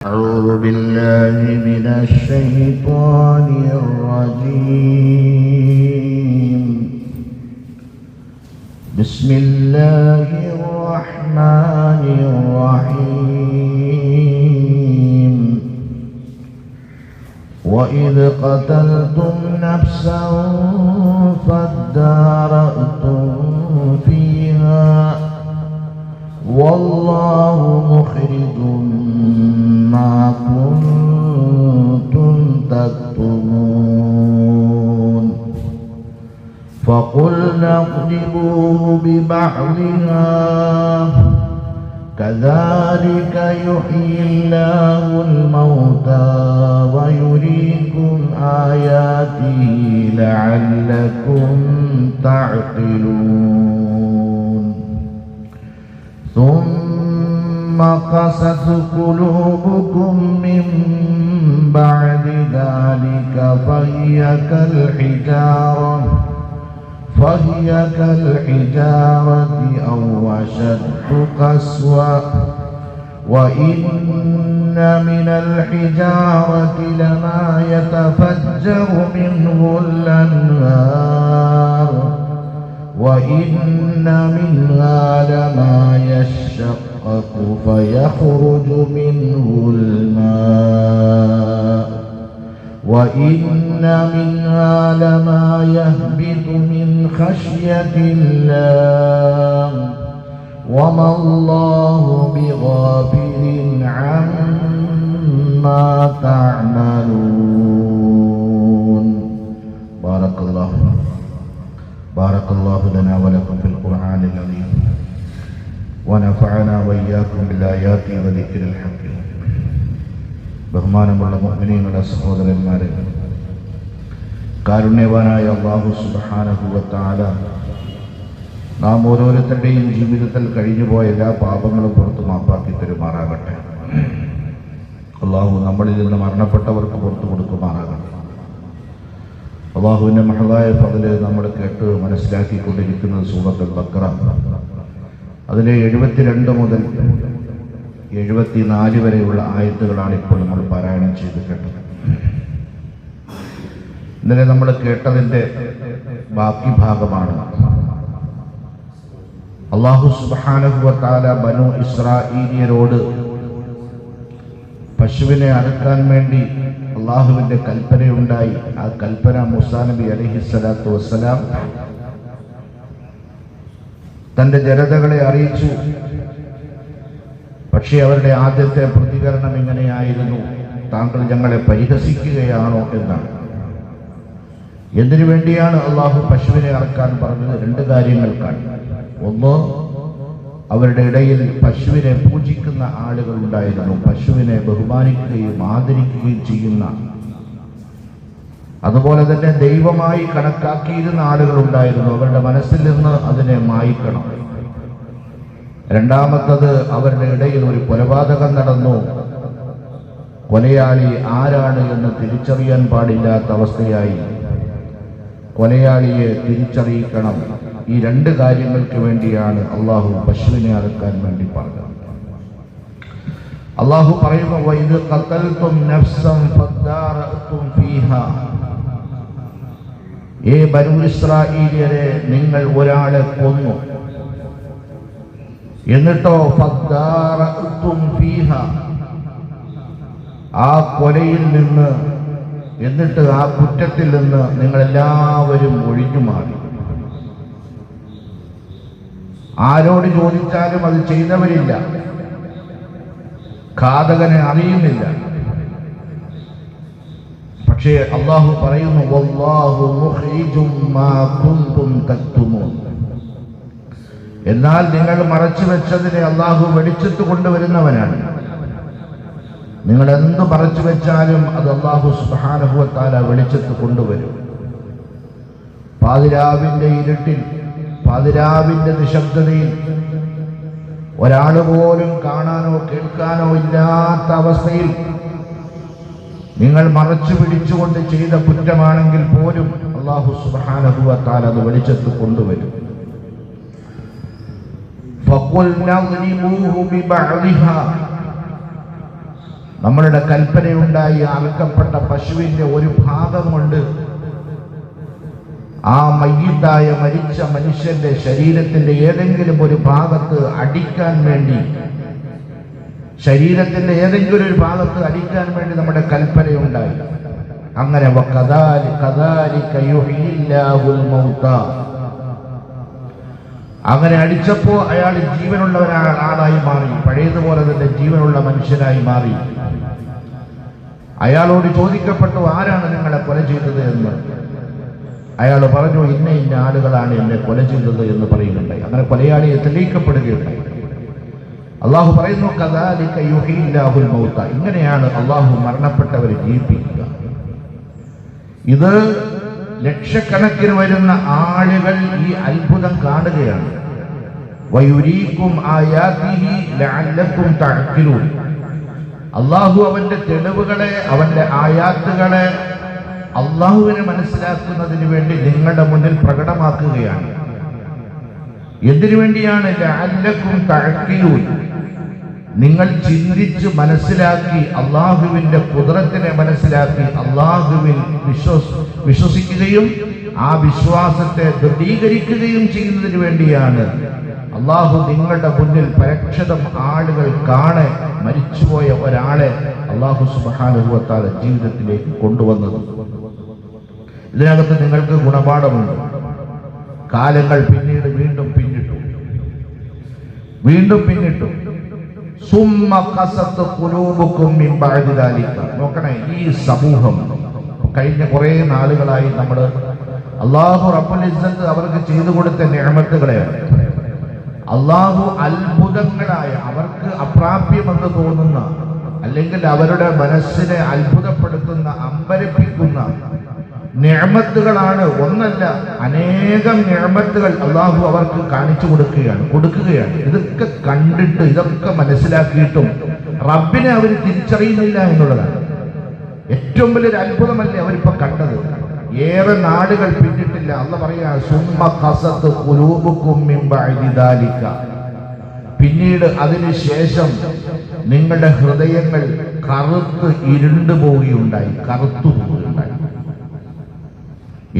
أعوذ بالله من الشيطان الرجيم. بسم الله الرحمن الرحيم. وإذ قتلتم نفسا فادارأتم فيها والله مخرج ما كنتم تكتمون. فقلنا اضربوه ببعضها كذلك يحيي الله الموتى ويريكم آياته لعلكم تعقلون. ثم قست قلوبكم من بعد ذلك فهي كالحجارة أو أشد قسوة وإن من الحجارة لما يتفجر منه الأنهار وإن منها لما يشقق فيخرج منه الماء وإن منها لما يهبط من خشية الله وما الله بغافل عما تعملون. بارك الله لنا ولكم في القرآن العظيم ونفعنا وإياكم بالآيات وذكر الحكيم. ബഹുമാനമുള്ള മുഅ്മിനീങ്ങളെ സഹോദരന്മാരെ, കാരുണ്യവാനായ അല്ലാഹു സുബ്ഹാനഹു വ തആല നാം ഓരോരുത്തരുടെയും ജീവിതത്തിൽ കഴിഞ്ഞുപോയ എല്ലാ പാപങ്ങളും പുറത്തു മാപ്പാക്കി തരുമാറാകട്ടെ. അല്ലാഹു നമ്മളിൽ നിന്ന് മരണപ്പെട്ടവർക്ക് പുറത്തു കൊടുക്കുമാറാകട്ടെ. അല്ലാഹുവിൻ്റെ മഹദായ ഫദ്ല് നമ്മൾ കേട്ട് മനസ്സിലാക്കിക്കൊണ്ടിരിക്കുന്നത് സൂറത്തുൽ ബഖറ, അതിലെ 72 മുതൽ 74 വരെയുള്ള ആയത്തുകളാണ് ഇപ്പോൾ നമ്മൾ പാരായണം ചെയ്ത് കേട്ടത്. ഇന്നലെ നമ്മൾ കേട്ടതിൻ്റെ ബാക്കി ഭാഗമാണ്. അല്ലാഹു സുബ്ഹാനഹു വ തആല ബനൂ ഇസ്രാഈലിയരോട് പശുവിനെ അറുക്കാൻ വേണ്ടി അള്ളാഹുവിൻ്റെ കൽപ്പനയുണ്ടായി. ആ കൽപ്പന മൂസാ നബി അലൈഹിസ്സലാത്തു വസ്സലാം തൻ്റെ ജനതകളെ അറിയിച്ചു. പക്ഷേ അവരുടെ ആദ്യത്തെ പ്രതികരണം ഇങ്ങനെയായിരുന്നു: താങ്കൾ ഞങ്ങളെ പരിഹസിക്കുകയാണോ എന്നാണ്. എന്തിനു വേണ്ടിയാണ് അള്ളാഹു പശുവിനെ അറക്കാൻ പറഞ്ഞത്? 2 കാര്യങ്ങൾക്കാണ്. ഒന്ന്, അവരുടെ ഇടയിൽ പശുവിനെ പൂജിക്കുന്ന ആളുകൾ ഉണ്ടായിരുന്നു. പശുവിനെ ബഹുമാനിക്കുകയും ആദരിക്കുകയും ചെയ്യുന്ന, അതുപോലെ തന്നെ ദൈവമായി കണക്കാക്കിയിരുന്ന ആളുകൾ ഉണ്ടായിരുന്നു. അവരുടെ മനസ്സിൽ നിന്ന് അതിനെ മായ്ക്കണം. രണ്ടാമത്തത്, അവരുടെ ഇടയിൽ ഒരു കൊലപാതകം നടന്നു. കൊലയാളി ആരാണ് എന്ന് തിരിച്ചറിയാൻ പാടില്ലാത്ത അവസ്ഥയായി. കൊലയാളിയെ തിരിച്ചറിയിക്കണം. ഈ 2 കാര്യങ്ങൾക്ക് വേണ്ടിയാണ് അള്ളാഹു പശുവിനെ അറുക്കാൻ വേണ്ടി പറഞ്ഞത്. അള്ളാഹു പറയുന്നു: വഇദ് ഖതൽതും നഫ്സൻ ഫദാറഅതും ഫീഹാ. ഏ ബനൂ ഇസ്രാഈലിയരെ, നിങ്ങൾ ഒരാളെ കൊന്നു, എന്നിട്ടോ ഫദാറഅതും ഫീഹാ, ആ കൊലയിൽ നിന്ന്, എന്നിട്ട് ആ കുറ്റത്തിൽ നിന്ന് നിങ്ങളെല്ലാവരും ഒഴിഞ്ഞു മാറി. ആരോട് ചോദിച്ചാലും അത് ചെയ്തവരില്ല, ഘാതകനെ അറിയുന്നില്ല. പക്ഷേ അല്ലാഹു പറയുന്നു: വല്ലാഹു മുഖ്രിജും മാ കുൻതും തക്തുമൂൻ. എന്നാൽ നിങ്ങൾ മറച്ചു വെച്ചതിനെ അല്ലാഹു വെളിച്ചത്ത് കൊണ്ടുവരുന്നവനാണ്. നിങ്ങൾ എന്ത് മറച്ചു വെച്ചാലും അത് അല്ലാഹു സുബ്ഹാനഹു വ തആല വെളിച്ചത്ത് കൊണ്ടുവരും. പാതിരാവിന്റെ ഇരുട്ടിൽ, പാതിരാവിന്റെ നിശബ്ദതയിൽ, ഒരാൾ പോലും കാണാനോ കേൾക്കാനോ ഇല്ലാത്ത അവസ്ഥയിൽ നിങ്ങൾ മറച്ചു പിടിച്ചുകൊണ്ട് ചെയ്ത കുറ്റമാണെങ്കിൽ പോലും അല്ലാഹു സുബ്ഹാനഹു വ തആല അത് വെളിച്ചത്ത് കൊണ്ടുവരും. فقلنا اضربوه ببعضها നമ്മളുടെ കൽപ്പനയുണ്ടായി അറുക്കപ്പെട്ട പശുവിന്റെ ഒരു ഭാഗം കൊണ്ട് ആ മയ്യിത്തായ മരിച്ച മനുഷ്യന്റെ ശരീരത്തിന്റെ ഏതെങ്കിലും ഒരു ഭാഗത്ത് അടിക്കാൻ വേണ്ടി, ശരീരത്തിന്റെ ഏതെങ്കിലും ഒരു ഭാഗത്ത് അടിക്കാൻ വേണ്ടി നമ്മുടെ കൽപ്പനയുണ്ടായി. അങ്ങനെ അങ്ങനെ അടിച്ചപ്പോ അയാൾ ജീവനുള്ള ഒരാളായി മാറി, പഴയതുപോലെ തന്നെ ജീവനുള്ള മനുഷ്യനായി മാറി. അയാളോട് ചോദിക്കപ്പെട്ടു, ആരാണ് നിങ്ങളെ കൊല ചെയ്തത് എന്ന്. അയാൾ പറഞ്ഞു, ഇന്ന ആളുകളാണ് എന്നെ കൊല ചെയ്തത് എന്ന് പറയുന്നുണ്ടായി. അങ്ങനെ കൊലയാളിയെ തെളിയിക്കപ്പെടുകയുണ്ടായി. അള്ളാഹു പറയുന്നു, കദാലിക യുഹ്യില്ലാഹുൽ മൗത, ഇങ്ങനെയാണ് അള്ളാഹു മരണപ്പെട്ടവരെ ജീവിപ്പിക്കുക. ഇത് ലക്ഷക്കണക്കിന് വരുന്ന ആളുകൾ ഈ അത്ഭുതം കാണുകയാണ്. വയുരീകും ആയാതിഹി ലഅല്ലകും തഅഖിലൂൻ, അള്ളാഹു അവന്റെ തെളിവുകളെ, അവന്റെ ആയാത്തുകളെ അള്ളാഹുവിനെ മനസ്സിലാക്കുന്നതിന് വേണ്ടി നിങ്ങളുടെ മുന്നിൽ പ്രകടമാക്കുകയാണ്. എന്തിനു വേണ്ടിയാണ്? ലഅല്ലകും തഅഖിലൂൻ, നിങ്ങൾ ചിന്തിച്ച് മനസ്സിലാക്കി അള്ളാഹുവിന്റെ ഖുദ്റത്തിനെ മനസ്സിലാക്കി അള്ളാഹുവിൽ വിശ്വസിക്കുകയും ആ വിശ്വാസത്തെ ദൃഢീകരിക്കുകയും ചെയ്യുന്നതിന് വേണ്ടിയാണ് അള്ളാഹു നിങ്ങളുടെ മുന്നിൽ പരക്ഷതം ആളുകൾ കാണെ മരിച്ചുപോയ ഒരാളെ അള്ളാഹു സുബ്ഹാനഹു വ തആല ജീവിതത്തിലേക്ക് കൊണ്ടുവന്നത്. ഇതിനകത്ത് നിങ്ങൾക്ക് ഗുണപാഠമുണ്ട്. കാലങ്ങൾ പിന്നീട് വീണ്ടും പിന്നിട്ടു. നോക്കണേ, ഈ സമൂഹം കഴിഞ്ഞ കുറെ നാളുകളായി നമ്മൾ അള്ളാഹു റബ്ബുൽ ഇസ്സത്ത് അവർക്ക് ചെയ്തു കൊടുത്ത നിഅമത്തുകളെയാണ്, അള്ളാഹു അത്ഭുതങ്ങളായ, അവർക്ക് അപ്രാപ്യമെന്ന് തോന്നുന്ന, അല്ലെങ്കിൽ അവരുടെ മനസ്സിനെ അത്ഭുതപ്പെടുത്തുന്ന, അമ്പരപ്പിക്കുന്ന നിഅമത്തുകളാണ്. ഒന്നല്ല, അനേകം നിഅമത്തുകൾ അള്ളാഹു അവർക്ക് കാണിച്ചു കൊടുക്കുകയാണ്. ഇതൊക്കെ കണ്ടിട്ട്, ഇതൊക്കെ മനസ്സിലാക്കിയിട്ടും റബ്ബിനെ അവർ തിരിച്ചറിയുന്നില്ല എന്നുള്ളതാണ് ഏറ്റവും വലിയൊരു അത്ഭുതമല്ലേ അവരിപ്പോ കണ്ടത്. ഏറെ നാടുകൾ പിന്നിട്ടില്ല. അല്ലാഹു പറയാ, സുമ്മ ഖസത് ഖുലൂബുകും മിൻ ബഅദി ദാലിക, പിന്നീട് അതിനുശേഷം നിങ്ങളുടെ ഹൃദയങ്ങൾ കറുത്ത് ഇരുണ്ടു പോവുകയുണ്ടായി.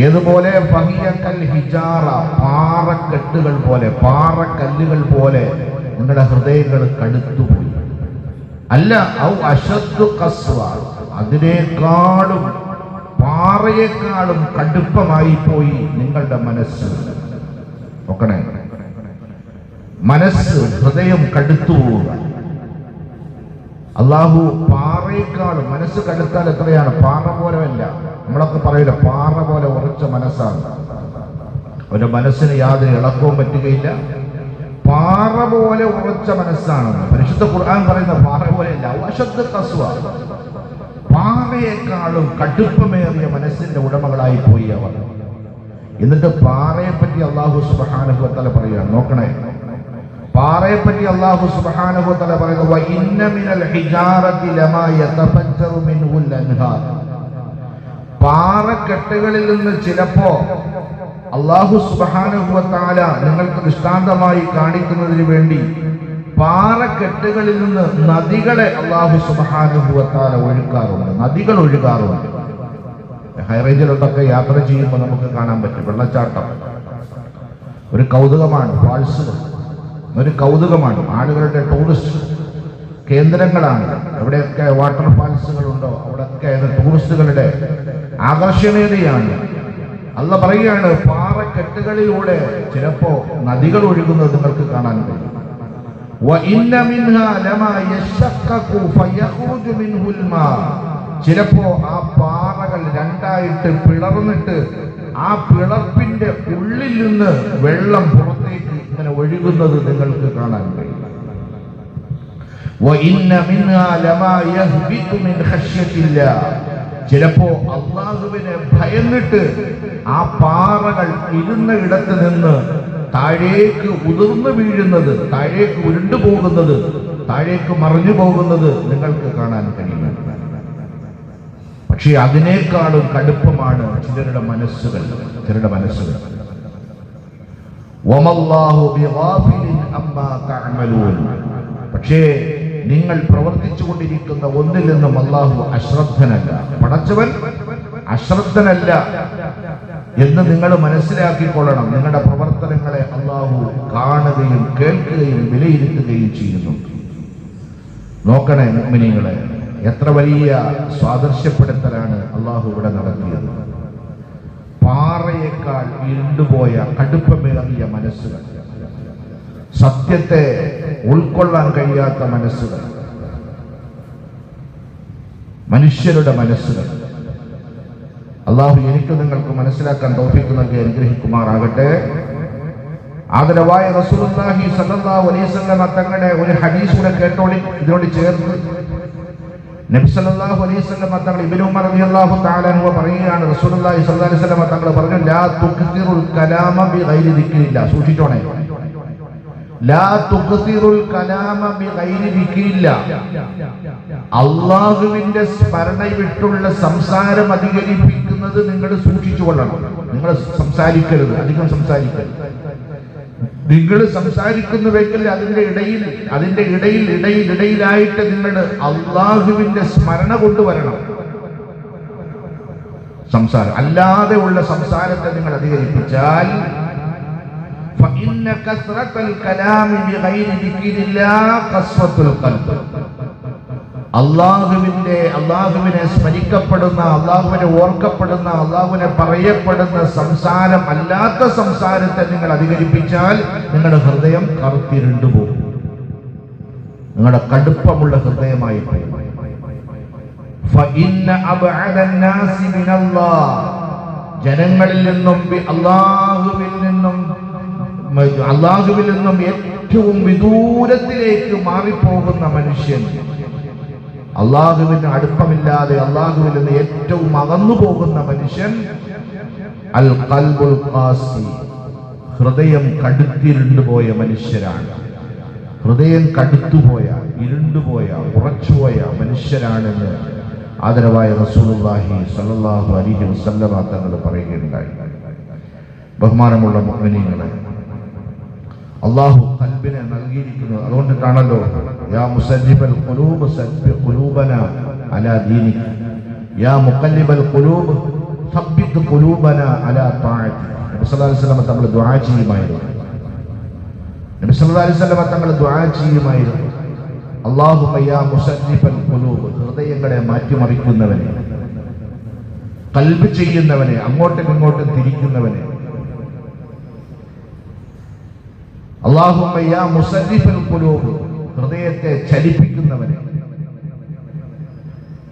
ഏതുപോലെ? ഫഹിയക്കൽ ഹിജാറ, പാറക്കെട്ടുകൾ പോലെ, പാറക്കല്ലുകൾ പോലെ നിങ്ങളുടെ ഹൃദയങ്ങൾ കടുത്തുപോയി. അല്ല, ഔ അശദ്ദു ഖസ്വ, അതിനേക്കാളും പാറയേക്കാളും കടുപ്പമായി പോയി നിങ്ങളുടെ മനസ്സ്. നോക്കണേ, മനസ്സ്, ഹൃദയം കടുത്തു പോവുക. അള്ളാഹു പാറയേക്കാളും, മനസ്സ് കടുത്താൽ എത്രയാണ്? പാറ പോലെയല്ല. നമ്മളൊക്കെ പറയില്ല, പാറ പോലെ ഉറച്ച മനസ്സാണ്. ഒരു മനസ്സിന് യാതൊരു ഇളക്കവും പറ്റുകയില്ല. പാറ പോലെ ഉറച്ച മനസ്സാണ്. പരിശുദ്ധ ഖുർആൻ പറയുന്ന പാറ പോലെയല്ല, അശദ്ദു ഖസ്വ, പാറയേക്കാളും കടുപ്പമേറിയ മനസ്സിന്റെ ഉടമകളായി പോയി അവർ. എന്നിട്ട് പാറയെ പറ്റി അല്ലാഹു സുബ്ഹാനഹു വ തആല പറയുകയാണ്. നോക്കണേ, പാറയെ പറ്റി അല്ലാഹു സുബ്ഹാനഹു വ തആല പറയുന്നു, വ ഇന്ന മിനൽ ഹിജാറതി ലമാ യതഫജ്ജറു മിൻഹുൽ അൻഹാർ, പാറക്കെട്ടുകളിൽ നിന്ന് ചിലപ്പോ അല്ലാഹു സുബ്ഹാനഹു വ തആല നിങ്ങൾക്ക് ദൃഷ്ടാന്തമായി കാണിക്കുന്നതിന് വേണ്ടി പാറക്കെട്ടുകളിൽ നിന്ന് നദികളെ അല്ലാഹു സുബ്ഹാനഹു വ തആല ഒഴുക്കാറുണ്ട്. നദികൾ ഒഴുകാറുണ്ട്. ഹൈറേഞ്ചിലോട്ടൊക്കെ യാത്ര ചെയ്യുമ്പോൾ നമുക്ക് കാണാൻ പറ്റും വെള്ളച്ചാട്ടം. ഒരു കൗതുകമാണ്. ഫാൾസുകൾ ഒരു കൗതുകമാണ്. ആളുകളുടെ ടൂറിസ്റ്റ് കേന്ദ്രങ്ങളാണ്. എവിടെയൊക്കെ വാട്ടർ ഫാൾസുകളുണ്ടോ അവിടെയൊക്കെ ടൂറിസ്റ്റുകളുടെ ആകർഷണീയതയാണ്. അല്ല പറയുകയാണ്, പാറക്കെട്ടുകളിലൂടെ ചിലപ്പോ നദികൾ ഒഴുകുന്നത് നിങ്ങൾക്ക് കാണാൻ കഴിയും. ചിലപ്പോ ആ പാറകൾ രണ്ടായിട്ട് പിളർന്നിട്ട് ആ പിളർപ്പിന്റെ ഉള്ളിൽ നിന്ന് വെള്ളം പുറത്തേക്ക് ഇങ്ങനെ ഒഴുകുന്നത് നിങ്ങൾക്ക് കാണാൻ കഴിയും. ചിലപ്പോ അല്ലാഹുവിനെ ഭയന്നിട്ട് ആ പാറകൾ ഇരുന്ന ഇടത്ത് നിന്ന് താഴേക്ക് ഉതിർന്നു വീഴുന്നത്, താഴേക്ക് ഉരുണ്ടു പോകുന്നത്, താഴേക്ക് മറിഞ്ഞു പോകുന്നത് നിങ്ങൾക്ക് കാണാൻ കഴിയും. പക്ഷെ അതിനേക്കാളും കടുപ്പമാണ് ചിലരുടെ മനസ്സുകൾ. വമല്ലാഹു ബിഗാഫിലിൻ അമ്മാ തഅമലൂൻ. പക്ഷേ നിങ്ങൾ പ്രവർത്തിച്ചു കൊണ്ടിരിക്കുന്ന ഒന്നിൽ നിന്നും അള്ളാഹു അശ്രദ്ധനല്ല. പടച്ചവൻ അശ്രദ്ധനല്ല എന്ന് നിങ്ങൾ മനസ്സിലാക്കിക്കൊള്ളണം. നിങ്ങളുടെ പ്രവർത്തനങ്ങളെ അള്ളാഹു കാണുകയും കേൾക്കുകയും വിലയിരുത്തുകയും ചെയ്യുന്നുണ്ട്. നോക്കണേ മുഅ്മിനീങ്ങളെ, എത്ര വലിയ സ്വാദർശ്യപ്പെടുത്തലാണ് അള്ളാഹു ഇവിടെ നടത്തിയത്. പാറയേക്കാൾ ഇരുണ്ടുപോയ കടുപ്പമേറിയ മനസ്സുകൾ, സത്യത്തെ ഉൾക്കൊള്ളാൻ കഴിയാത്ത മനസ്സുകൾ, മനുഷ്യരുടെ മനസ്സുകൾ അള്ളാഹു എനിക്ക് നിങ്ങൾക്ക് മനസ്സിലാക്കാൻ തൗഫീഖ് നൽകി അനുഗ്രഹിക്കുമാറാകട്ടെ. ആദരവായ റസൂലുള്ളാഹി സ്വല്ലല്ലാഹു അലൈഹി വസല്ലം തങ്ങളുടെ ഒരു ഹദീസ് കൂടെ കേട്ടോളി. ഇതിനോട് ചേർന്ന് നബി സല്ലല്ലാഹു അലൈഹി വസല്ലം തങ്ങൾ ഇബ്നു ഉമർ റളിയല്ലാഹു തആല അൻഹു പറയുകയാണ്, റസൂലുള്ളാഹി സ്വല്ലല്ലാഹു അലൈഹി വസല്ലം തങ്ങൾ പറഞ്ഞു, ലാ തുക്സിറുൽ കലാമ ബിഗൈരി ദിക്രില്ലാ. സൂക്ഷിച്ചോണേ, ലാ തുക്സിറുൽ കലാമ ബിഗൈരി ദിക്രില്ലാ. അള്ളാഹുവിന്റെ സ്മരണ വിട്ടുള്ള സംസാരം അധികരിപ്പിക്കുന്നത് നിങ്ങൾ സൂക്ഷിച്ചു കൊള്ളണം. നിങ്ങൾ സംസാരിക്കരുത്, അധികം സംസാരിക്കരുത്. നിങ്ങൾ സംസാരിക്കുന്നുവെങ്കിൽ അതിന്റെ ഇടയിലായിട്ട് നിങ്ങൾ അള്ളാഹുവിന്റെ സ്മരണ കൊണ്ടുവരണം. സംസാരം അല്ലാതെ ഉള്ള സംസാരത്തെ നിങ്ങൾ അധികരിപ്പിച്ചാൽ ഫഇന്ന കസ്റത്തുൽ കലാമി ബിഗൈരി ദിക്രില്ലാഹ് ഖസ്വത്തുൽ ഖൽബ്. അള്ളാഹുവിനെ സ്മരിക്കപ്പെടുന്ന, അള്ളാഹുവിനെ ഓർക്കപ്പെടുന്ന, അള്ളാഹുവിനെ പറയപ്പെടുന്ന സംസാരം അല്ലാത്ത സംസാരത്തെ നിങ്ങൾ അധികരിപ്പിച്ചാൽ നിങ്ങളുടെ ഹൃദയം കറുത്തിരുണ്ടുപോകും. നിങ്ങളുടെ കടുപ്പമുള്ള ഹൃദയമായി ജനങ്ങളിൽ നിന്നും അള്ളാഹുവിൽ നിന്നും ഏറ്റവും വിദൂരത്തിലേക്ക് മാറിപ്പോകുന്ന മനുഷ്യൻ, അള്ളാഹുവിന് അടുപ്പമില്ലാതെ അള്ളാഹുവിൽ നിന്ന് ഏറ്റവും അകന്നു പോകുന്ന മനുഷ്യൻ അൽ ഖൽബുൽ ഖാസി, ഹൃദയം കടുത്തിരുണ്ടുപോയ മനുഷ്യരാണ്. ഹൃദയം കടുത്തുപോയ, ഇരുണ്ടുപോയ, ഉറച്ചുപോയ മനുഷ്യരാണെന്ന് ആദരവായ റസൂലുള്ളാഹി സ്വല്ലല്ലാഹു അലൈഹി വസല്ലം തങ്ങൾ പറയുകയുണ്ടായി. ബഹുമാനമുള്ള മുഅ്മിനീങ്ങളെ, അള്ളാഹു ഖൽബിനെ നൽകിയിരിക്കുന്നത് അതുകൊണ്ടിട്ടാണല്ലോ, യാ മുസല്ലിബൽ ഖുലൂബ് സബ്ബിത് ഖുലൂബനാ അലാ ദീനിക, യാ മുഖല്ലിബൽ ഖുലൂബ് സബ്ബിത് ഖുലൂബനാ അലാ തഅതി. നബി സല്ലല്ലാഹു അലൈഹി വസല്ലം തങ്ങൾ ദുആ ചെയ്യുമായിരുന്നു. അല്ലാഹുമ്മ യാ മുസല്ലിബൽ ഖുലൂബ്, ഹൃദയങ്ങളെ മാറ്റിമറിക്കുന്നവനെ, ഖൽബ് ചെയ്യുന്നവനെ, അങ്ങോട്ടും ഇങ്ങോട്ടും തിരിക്കുന്നവനെ. അല്ലാഹുമ്മ യാ മുസല്ലിഫൽ ഖുലൂബ്, ഹൃദയത്തെ ചലിപ്പിക്കുന്നവനെ.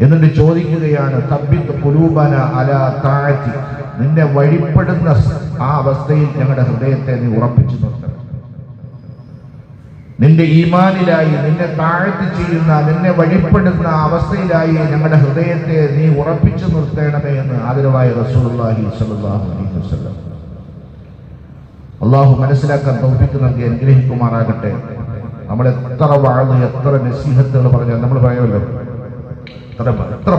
എന്നിട്ട് ചോദിക്കുകയാണ്, തബ്ബിത് ഖുലൂബന അലാ തഅതി, നിന്നെ വഴിപ്പെടുന്ന ആ അവസ്ഥയിൽ ഞങ്ങളുടെ ഹൃദയത്തെ നീ ഉറപ്പിച്ചു നിർത്തണം. നിന്റെ ഈമാനിലായി, നിന്നെ താഴ്ത്തി ചെയ്യുന്ന, നിന്നെ വഴിപ്പെടുന്ന അവസ്ഥയിലായി ഞങ്ങളുടെ ഹൃദയത്തെ നീ ഉറപ്പിച്ചു നിർത്തണമേ എന്ന് ആദരവായ റസൂലുള്ളാഹി സ്വല്ലല്ലാഹു അലൈഹി വസല്ലം. അള്ളാഹു മനസ്സിലാക്കാൻ തൗഫീഖ് നൽകി അനുഗ്രഹിക്കുമാറാകട്ടെ. നമ്മൾ എത്ര വാഴ്ന്ന് എത്ര നസീഹത്തുകൾ പറഞ്ഞാൽ നമ്മൾ പറയുമല്ലോ, എത്ര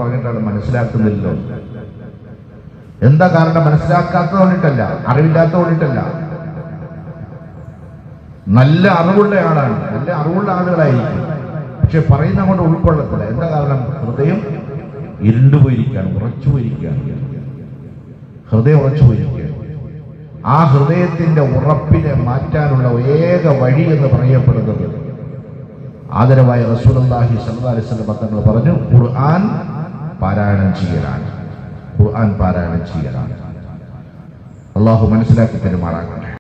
പറഞ്ഞിട്ടാണ് മനസ്സിലാക്കുന്നില്ലല്ലോ. എന്താ കാരണം? മനസ്സിലാക്കാത്തത് കൊണ്ടിട്ടല്ല, അറിവില്ലാത്തത് കൊണ്ടിട്ടല്ല. നല്ല അറിവുള്ള ആളാണ്, നല്ല അറിവുള്ള ആളുകളായിരിക്കും, പക്ഷെ പറയുന്ന കൊണ്ട് ഉൾക്കൊള്ളത്തില്ല. എന്താ കാരണം? ഹൃദയം ഇരുണ്ടുപോയിരിക്കുകയാണ്, ഉറച്ചുപോയിരിക്കുകയാണ്. ഹൃദയം ഉറച്ചുപോയിരിക്കുകയാണ്. ആ ഹൃദയത്തിന്റെ ഉറപ്പിനെ മാറ്റാനുള്ള ഏക വഴി എന്ന് പറയപ്പെടുന്നത് ആദരവായ റസൂലുള്ളാഹി സ്വല്ലല്ലാഹു അലൈഹി വസല്ലം തങ്ങൾ പറഞ്ഞു, ഖുർആൻ പാരായണം ചെയ്യലാണ്. ഖുർആൻ പാരായണം ചെയ്യലാണ്. അള്ളാഹു മനസ്സിലാക്കി തരുമാറാകട്ടെ.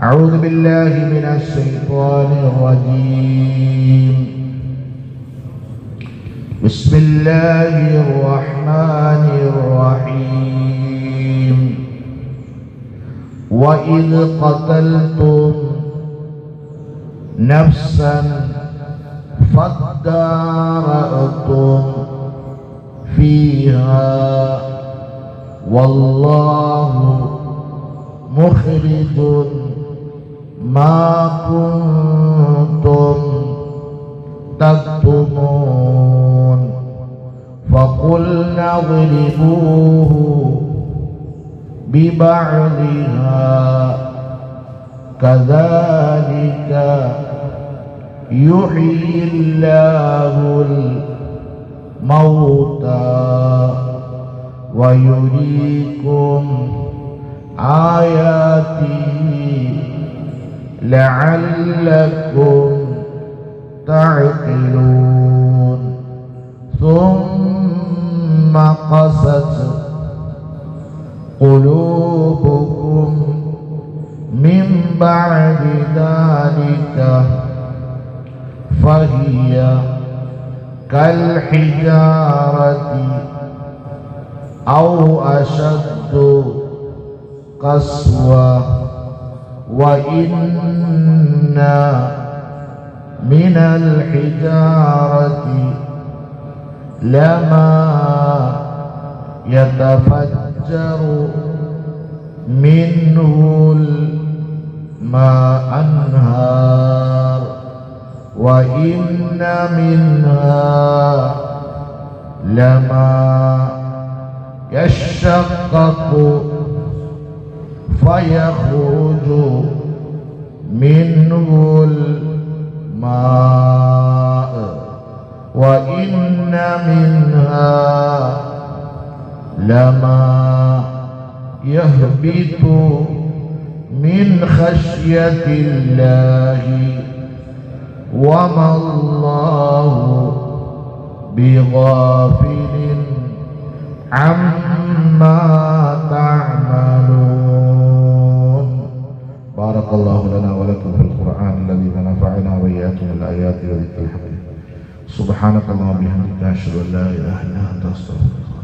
أعوذ بالله من الشيطان الرجيم. بسم الله الرحمن الرحيم. وإذ قتلتم نفسا فادارأتم فيها والله مخرج ما كنتم تكتمون فقلنا اضربوه ببعضها كذلك يحيي الله الموتى ويريكم آياته لعلكم تعقلون ثم قست قلوبكم من بعد ذلك فهي كالحجارة أو أشد قسوة وإن من الحجارة لما يتفجر منه الماء أنهار وإن منها لما يشقق فيخرج منه الماء وإن منها لما يهبط من خشية الله وما الله بغافل عما تعملون. بارك الله لنا ولكم في القرآن الذي ونفعنا وإياكم الآيات وذكر الحكيم. سبحانك اللهم وبحمدك أشهد أن لا إله إلا أنت أستغفرك.